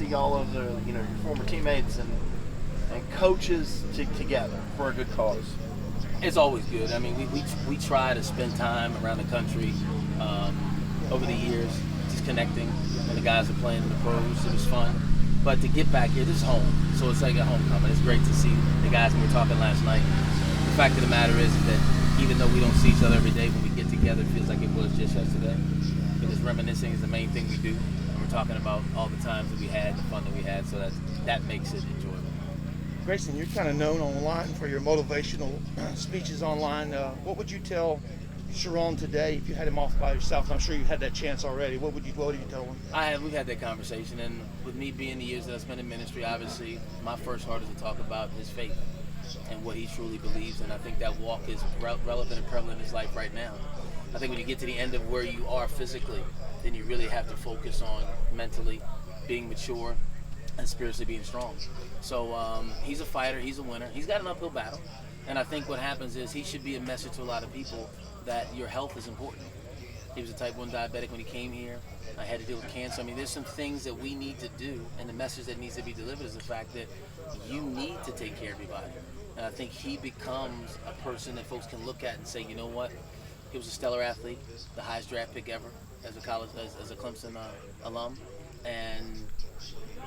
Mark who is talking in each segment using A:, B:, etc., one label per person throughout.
A: see all of the your former teammates and coaches together for a good cause?
B: It's always good. I mean, we try to spend time around the country over the years, just connecting. When the guys are playing in the pros, it was fun. But to get back here, this is home, so it's like a homecoming. It's great to see the guys. We were talking last night. The fact of the matter is that even though we don't see each other every day, when we get together, it feels like it was just yesterday. Because reminiscing is the main thing we do, and we're talking about all the times that we had, the fun that we had. So that makes it enjoyable.
C: Grayson, you're kind of known online for your motivational speeches online. What would you tell Sharone today if you had him off by yourself? I'm sure you had that chance already. What would you tell him?
B: We've had that conversation, and with me being the years that I spent in ministry, obviously my first heart is to talk about his faith and what he truly believes, and I think that walk is relevant and prevalent in his life right now. I think when you get to the end of where you are physically, then you really have to focus on mentally being mature and spiritually being strong. So he's a fighter, he's a winner, he's got an uphill battle, and I think what happens is he should be a message to a lot of people that your health is important. He was a type 1 diabetic when he came here. I had to deal with cancer. I mean, there's some things that we need to do, and the message that needs to be delivered is the fact that you need to take care of your body. And I think he becomes a person that folks can look at and say, you know what? He was a stellar athlete, the highest draft pick ever as a Clemson alum, and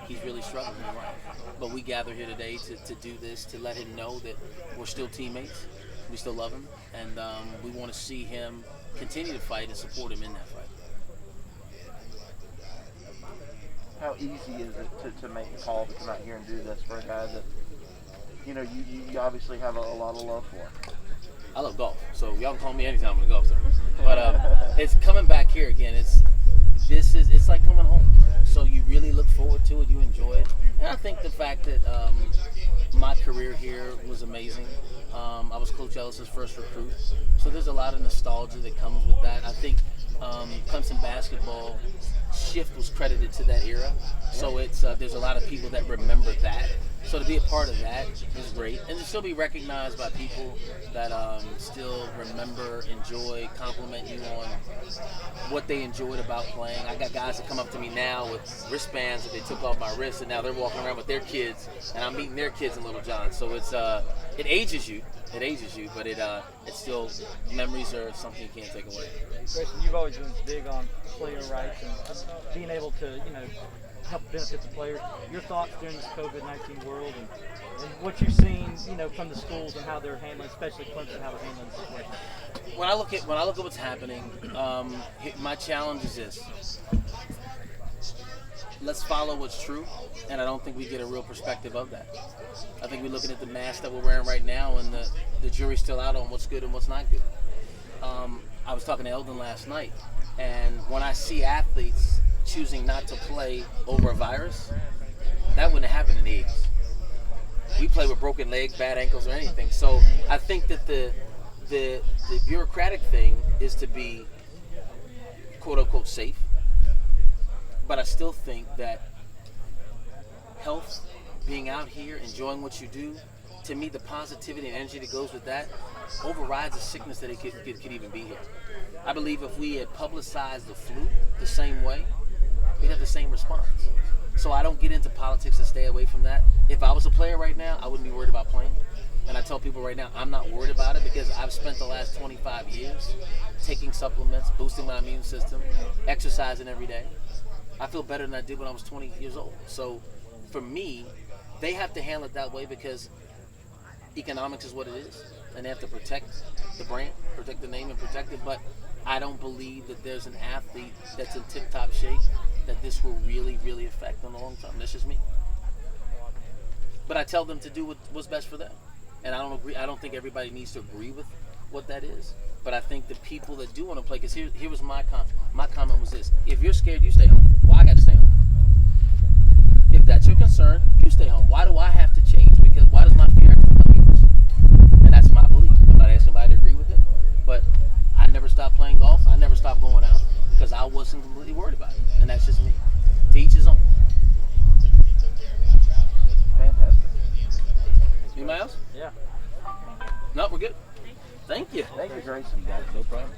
B: he's really struggling, right? But we gather here today to do this, to let him know that we're still teammates, we still love him, and we want to see him continue to fight and support him in that fight.
A: How easy is it to make the call to come out here and do this for a guy that you obviously have a lot of love for?
B: I love golf, so y'all can call me anytime I'm in a golf tournament. But it's coming back here again. It's like coming home. So you really look forward to it. You enjoy it, and I think the fact that my career here was amazing. I was Coach Ellis's first recruit, so there's a lot of nostalgia that comes with that. I think Clemson basketball shift was credited to that era, so there's a lot of people that remember that. So to be a part of that is great, and to still be recognized by people that still remember, enjoy, compliment you on what they enjoyed about playing. I got guys that come up to me now with wristbands that they took off my wrist, and now they're walking around with their kids, and I'm meeting their kids in Little John. So it ages you. It ages you, but it's still, memories are something you can't take away.
D: Grayson, you've always been big on player rights and being able to, help benefit the players. Your thoughts during this COVID-19 world and what you've seen, from the schools and how they're handling, especially Clemson, how they're handling the situation.
B: When I look at what's happening, my challenge is this: let's follow what's true, and I don't think we get a real perspective of that. I think we're looking at the mask that we're wearing right now, and the jury's still out on what's good and what's not good. I was talking to Eldon last night, and when I see athletes choosing not to play over a virus, that wouldn't have happened in the 80s. We play with broken legs, bad ankles, or anything. So I think that the bureaucratic thing is to be quote unquote safe, but I still think that health, being out here, enjoying what you do, to me the positivity and energy that goes with that overrides the sickness that it could even be here. I believe if we had publicized the flu the same way, we'd have the same response. So I don't get into politics to stay away from that. If I was a player right now, I wouldn't be worried about playing. And I tell people right now, I'm not worried about it because I've spent the last 25 years taking supplements, boosting my immune system, exercising every day. I feel better than I did when I was 20 years old. So for me, they have to handle it that way because economics is what it is. And they have to protect the brand, protect the name, and protect it. But I don't believe that there's an athlete that's in tip-top shape that this will really, really affect in the long term. That's just me. But I tell them to do what's best for them. And I don't agree. I don't think everybody needs to agree with what that is. But I think the people that do want to play, because here was my comment. My comment was this: if you're scared, you stay home. Why I got to stay home? If that's your concern, you stay home. Why do I have to change? Because why does my fear have to come yours? And that's my belief. I'm not asking anybody to agree with it, but I never stopped playing golf. I never stopped going out because I wasn't completely worried about it. And that's just me. To each his own.
A: Fantastic.
B: Anybody else?
D: Yeah.
B: No, we're good. Thank you.
A: Thank you, Grayson. No problem.